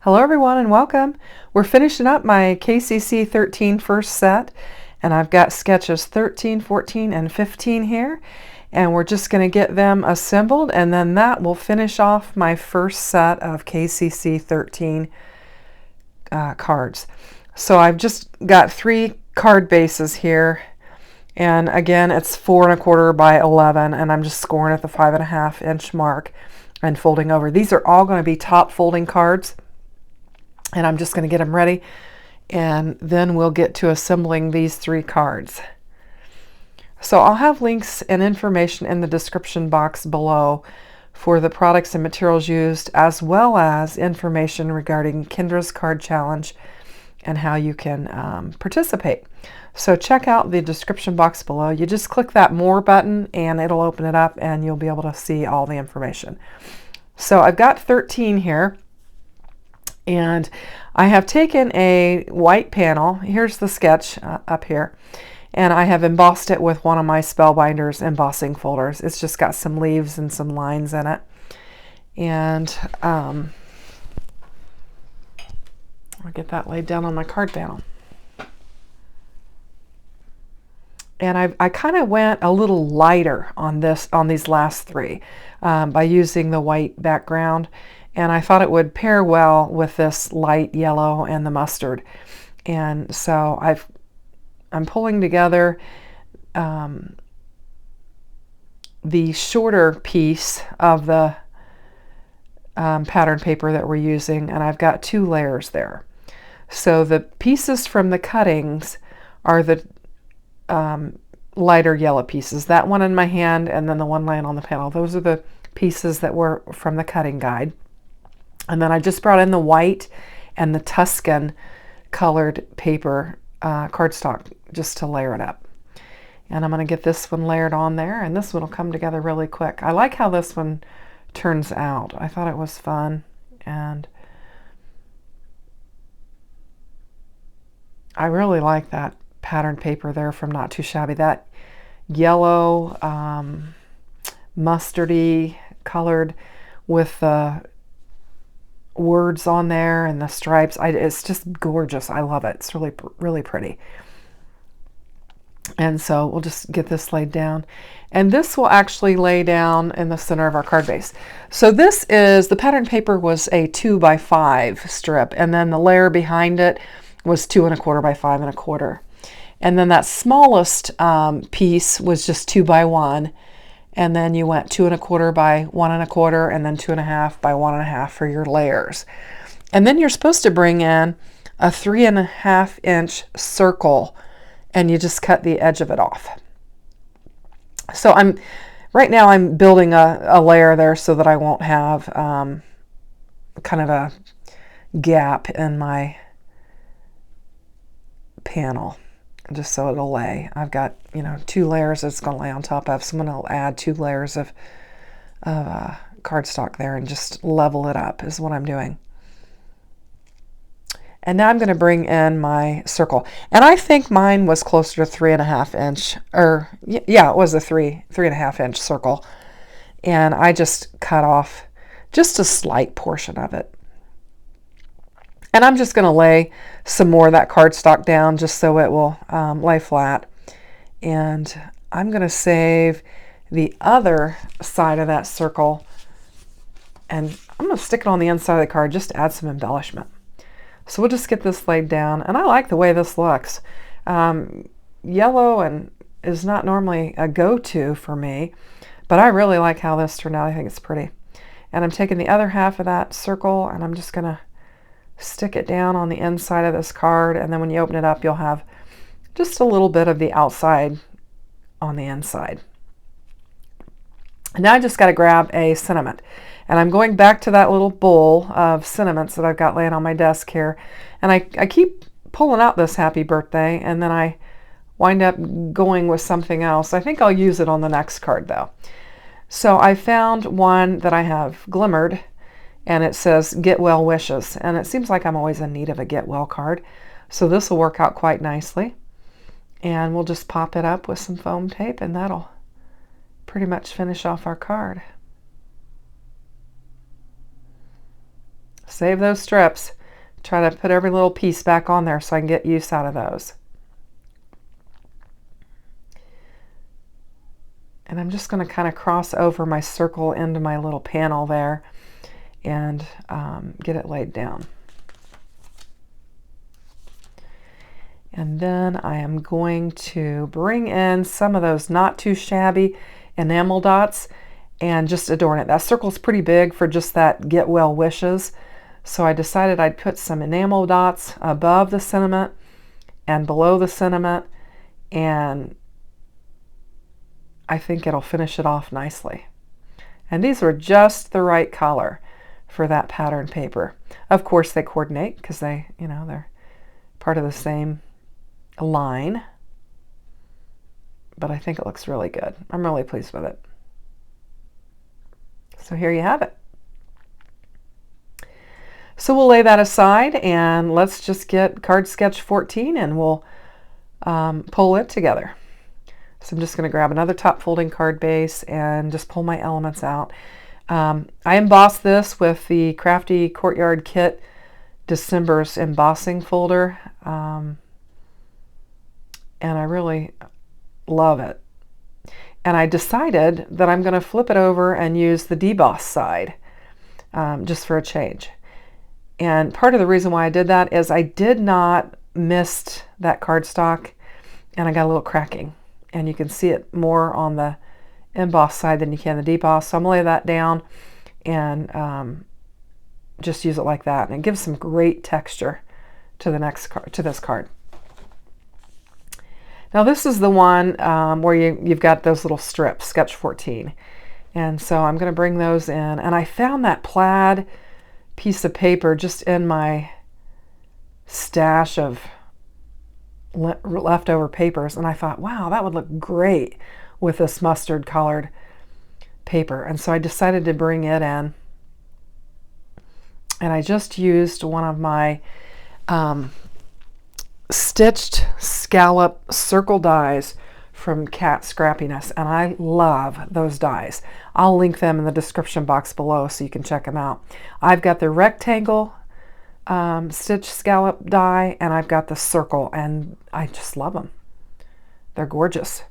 Hello everyone and welcome. We're finishing up my KCC13 first set, and I've got sketches 13, 14, and 15 here, and we're just going to get them assembled, and then that will finish off my first set of KCC13 cards. So I've just got 3 card bases here, and again it's 4 1/4 by 11, and I'm just scoring at the 5.5 inch mark and folding over. These are all going to be top folding cards, and I'm just going to get them ready, and then we'll get to assembling these 3 cards. So I'll have links and information in the description box below for the products and materials used, as well as information regarding Kendra's Card Challenge and how you can participate. So check out the description box below. You just click that More button and it'll open it up and you'll be able to see all the information. So I've got 13 here, and I have taken a white panel. Here's the sketch up here, and I have embossed it with one of my Spellbinders embossing folders. It's just got some leaves and some lines in it, and I'll get that laid down on my card panel. And I kind of went a little lighter on these last 3 by using the white background, and I thought it would pair well with this light yellow and the mustard. And so I'm pulling together the shorter piece of the pattern paper that we're using, and I've got 2 layers there. So the pieces from the cuttings are the lighter yellow pieces. That one in my hand and then the one laying on the panel. Those are the pieces that were from the cutting guide. And then I just brought in the white and the Tuscan colored paper cardstock just to layer it up. And I'm going to get this one layered on there, and this one will come together really quick. I like how this one turns out. I thought it was fun, and I really like that pattern paper there from Not Too Shabby. That yellow mustardy colored with the words on there and the stripes. It's just gorgeous. I love it. It's really pretty. And so we'll just get this laid down, and this will actually lay down in the center of our card base. So this is, the pattern paper was a 2 by 5 strip, and then the layer behind it was 2 1/4 by 5 1/4. And then that smallest piece was just 2 by 1, and then you went 2 1/4 by 1 1/4, and then 2 1/2 by 1 1/2 for your layers. And then you're supposed to bring in a 3 1/2 inch circle, and you just cut the edge of it off. So right now I'm building a layer there so that I won't have kind of a gap in my panel, just so it'll lay. I've got 2 layers it's going to lay on top of, so I'm going to add 2 layers of cardstock there and just level it up is what I'm doing. And now I'm going to bring in my circle, and I think mine was closer to 3 1/2 inch, or yeah, it was a 3 1/2 inch circle, and I just cut off just a slight portion of it. And I'm just going to lay some more of that cardstock down just so it will lay flat. And I'm going to save the other side of that circle, and I'm going to stick it on the inside of the card just to add some embellishment. So we'll just get this laid down, and I like the way this looks. Yellow and is not normally a go-to for me, but I really like how this turned out. I think it's pretty. And I'm taking the other half of that circle, and I'm just going to stick it down on the inside of this card, and then when you open it up you'll have just a little bit of the outside on the inside. And now I just got to grab a sentiment, and I'm going back to that little bowl of sentiments that I've got laying on my desk here, and I keep pulling out this happy birthday, and then I wind up going with something else. I think I'll use it on the next card though. So I found one that I have glimmered, and it says get well wishes, and it seems like I'm always in need of a get well card, so this will work out quite nicely. And we'll just pop it up with some foam tape, and that'll pretty much finish off our card. Save those strips. Try to put every little piece back on there so I can get use out of those. And I'm just going to kind of cross over my circle into my little panel there and get it laid down. And then I am going to bring in some of those not too shabby enamel dots and just adorn it. That circle's pretty big for just that get well wishes. So I decided I'd put some enamel dots above the sentiment and below the sentiment, and I think it'll finish it off nicely. And these are just the right color for that pattern paper. Of course they coordinate because they, you know, they're part of the same line, but I think it looks really good. I'm really pleased with it. So here you have it. So we'll lay that aside and let's just get card sketch 14 and we'll pull it together. So I'm just going to grab another top folding card base and just pull my elements out. I embossed this with the Crafty Courtyard Kit December's embossing folder, and I really love it. And I decided that I'm going to flip it over and use the deboss side just for a change. And part of the reason why I did that is I did not mist that cardstock and I got a little cracking. And you can see it more on the emboss side than you can the deboss. So I'm going to lay that down and just use it like that. And it gives some great texture to the next card, to this card. Now this is the one where you've got those little strips, sketch 14. And so I'm going to bring those in. And I found that plaid piece of paper just in my stash of leftover papers, and I thought, wow, that would look great with this mustard colored paper. And so I decided to bring it in, and I just used one of my stitched scallop circle dies from Cat Scrappiness, and I love those dies. I'll link them in the description box below so you can check them out. I've got the rectangle stitch scallop die, and I've got the circle, and I just love them. They're gorgeous.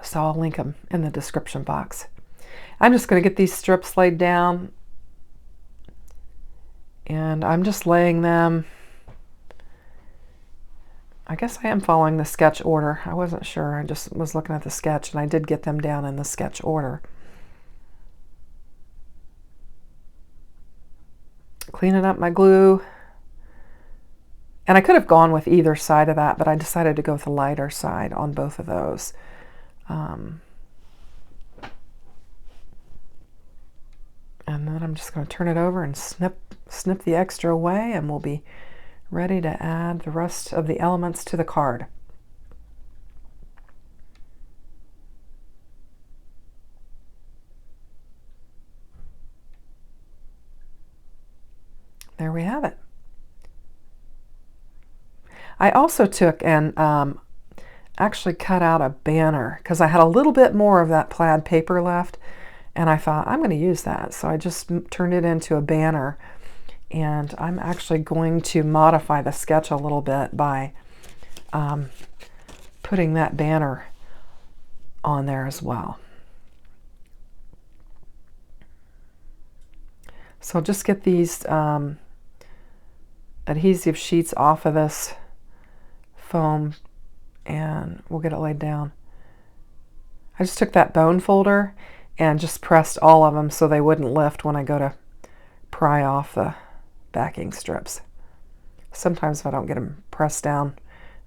So I'll link them in the description box. I'm just going to get these strips laid down, and I'm just laying them. I guess I am following the sketch order. I wasn't sure. I just was looking at the sketch, and I did get them down in the sketch order. Cleaning up my glue. And I could have gone with either side of that, but I decided to go with the lighter side on both of those. And then I'm just going to turn it over and snip the extra away, and we'll be ready to add the rest of the elements to the card. There we have it. I also took and actually cut out a banner because I had a little bit more of that plaid paper left, and I thought I'm going to use that. So I just turned it into a banner, and I'm actually going to modify the sketch a little bit by putting that banner on there as well. So I'll just get these adhesive sheets off of this foam and we'll get it laid down. I just took that bone folder and just pressed all of them so they wouldn't lift when I go to pry off the backing strips. Sometimes if I don't get them pressed down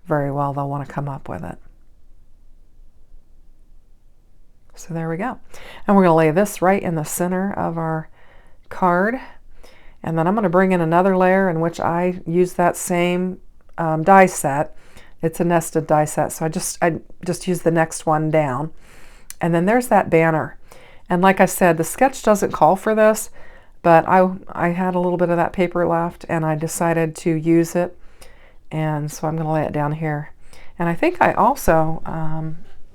very well, they'll want to come up with it. So there we go. And we're going to lay this right in the center of our card. And then I'm going to bring in another layer in which I use that same die set. It's a nested die set, so I just use the next one down. And then there's that banner. And like I said, the sketch doesn't call for this, but I had a little bit of that paper left, and I decided to use it. And so I'm going to lay it down here. And I think I also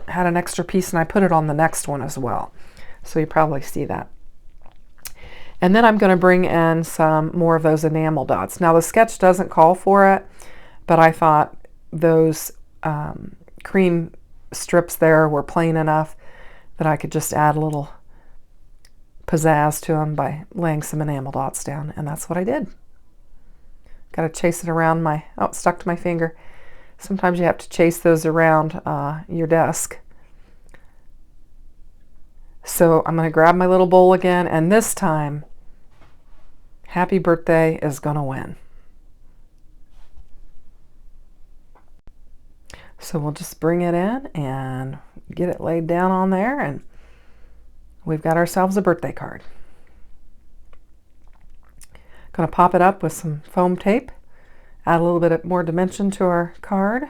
had an extra piece, and I put it on the next one as well. So you probably see that. And then I'm going to bring in some more of those enamel dots. Now the sketch doesn't call for it, but I thought those cream strips there were plain enough that I could just add a little pizzazz to them by laying some enamel dots down, and that's what I did. Got to chase it around my, oh, it stuck to my finger. Sometimes you have to chase those around your desk. So I'm going to grab my little bowl again, and this time, Happy Birthday is going to win. So we'll just bring it in and get it laid down on there, and we've got ourselves a birthday card. Going to pop it up with some foam tape, add a little bit more dimension to our card.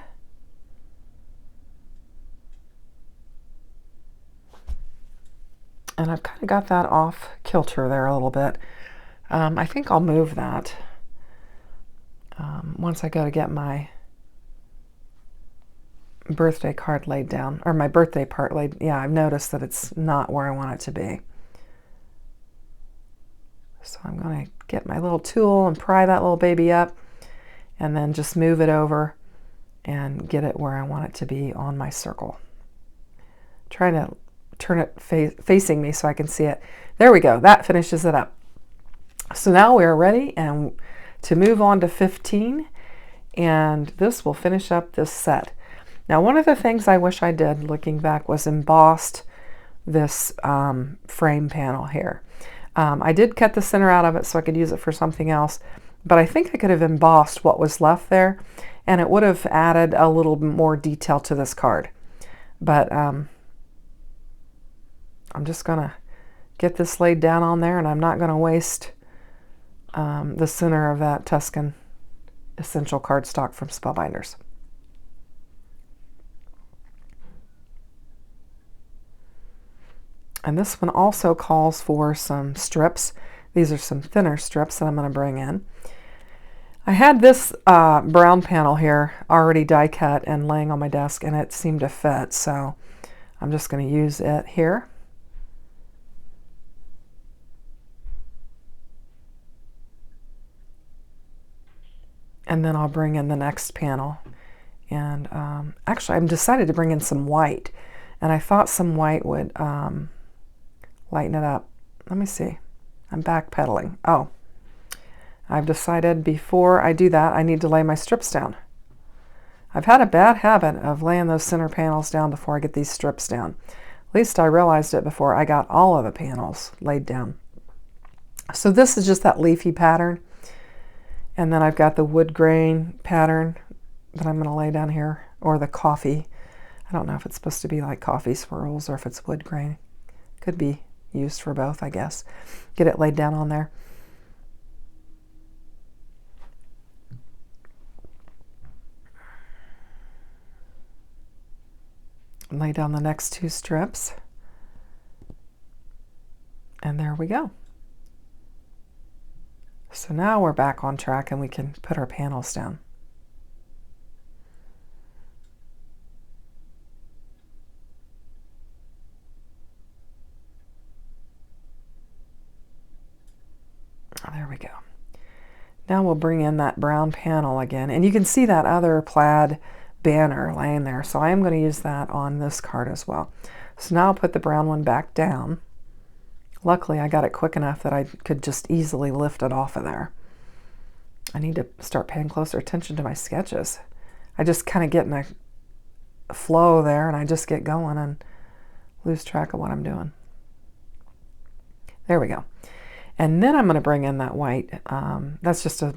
And I've kind of got that off kilter there a little bit. I think I'll move that once I go to get my birthday card laid down, or my birthday part laid. Yeah, I've noticed that it's not where I want it to be. So I'm going to get my little tool and pry that little baby up, and then just move it over and get it where I want it to be on my circle. Trying to turn it facing me so I can see it. There we go. That finishes it up. So now we are ready and to move on to 15, and this will finish up this set. Now, one of the things I wish I did looking back was embossed this frame panel here. I did cut the center out of it so I could use it for something else, but I think I could have embossed what was left there, and it would have added a little more detail to this card. But I'm just going to get this laid down on there, and I'm not going to waste the center of that Tuscan Essential cardstock from Spellbinders. And this one also calls for some strips. These are some thinner strips that I'm going to bring in. I had this brown panel here already die cut and laying on my desk, and it seemed to fit, so I'm just going to use it here. And then I'll bring in the next panel. And actually, I've decided to bring in some white, and I thought some white would lighten it up. Let me see. I'm backpedaling. Oh, I've decided before I do that, I need to lay my strips down. I've had a bad habit of laying those center panels down before I get these strips down. At least I realized it before I got all of the panels laid down. So this is just that leafy pattern. And then I've got the wood grain pattern that I'm going to lay down here, or the coffee. I don't know if it's supposed to be like coffee swirls or if it's wood grain. Could be used for both, I guess. Get it laid down on there. Lay down the next two strips. And there we go. So now we're back on track and we can put our panels down. There we go. Now we'll bring in that brown panel again, and you can see that other plaid banner laying there, so I am going to use that on this card as well. So now I'll put the brown one back down. Luckily I got it quick enough that I could just easily lift it off of there. I need to start paying closer attention to my sketches. I just kind of get in a flow there, and I just get going and lose track of what I'm doing. There we go. And then I'm going to bring in that white. That's just a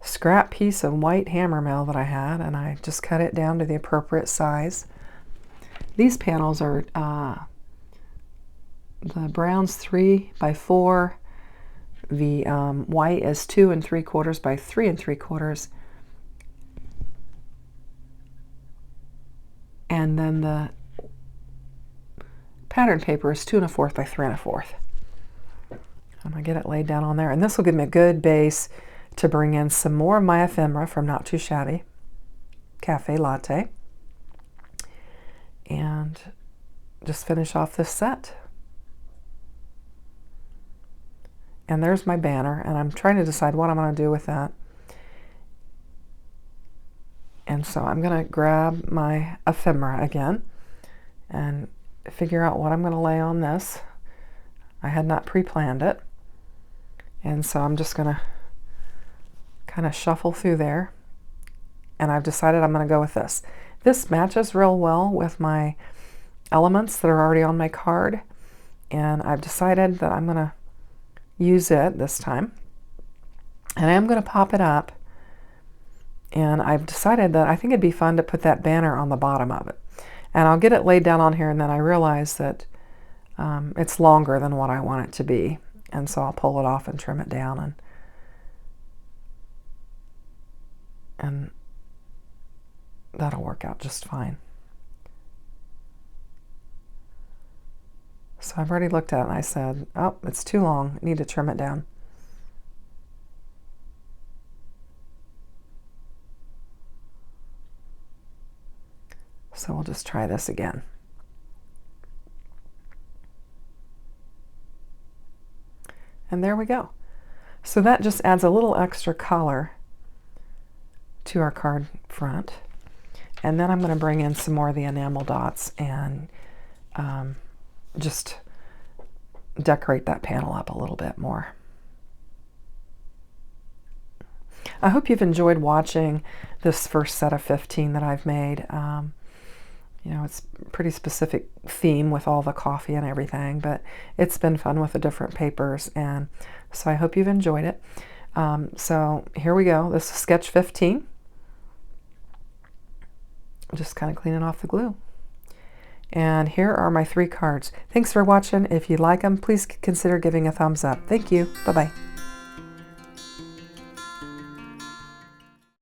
scrap piece of white hammer mill that I had, and I just cut it down to the appropriate size. These panels are the brown's 3 by 4. The white is 2 3/4 by 3 3/4. And then the pattern paper is 2 1/4 by 3 1/4. I'm going to get it laid down on there, and this will give me a good base to bring in some more of my ephemera from Not Too Shabby, Cafe Latte, and just finish off this set. And there's my banner, and I'm trying to decide what I'm going to do with that. And so I'm going to grab my ephemera again and figure out what I'm going to lay on this. I had not pre-planned it. And so I'm just going to kind of shuffle through there. And I've decided I'm going to go with this. This matches real well with my elements that are already on my card. And I've decided that I'm going to use it this time. And I am going to pop it up. And I've decided that I think it'd be fun to put that banner on the bottom of it. And I'll get it laid down on here, and then I realize that it's longer than what I want it to be. And so I'll pull it off and trim it down, and that'll work out just fine. So I've already looked at it and I said, oh, it's too long. I need to trim it down. So we'll just try this again. And there we go. So that just adds a little extra color to our card front. And then I'm going to bring in some more of the enamel dots and just decorate that panel up a little bit more. I hope you've enjoyed watching this first set of 15 that I've made. You know, it's a pretty specific theme with all the coffee and everything, but it's been fun with the different papers, and so I hope you've enjoyed it. So here we go. This is sketch 15. Just kind of cleaning off the glue. And here are my 3 cards. Thanks for watching. If you like them, please consider giving a thumbs up. Thank you. Bye-bye.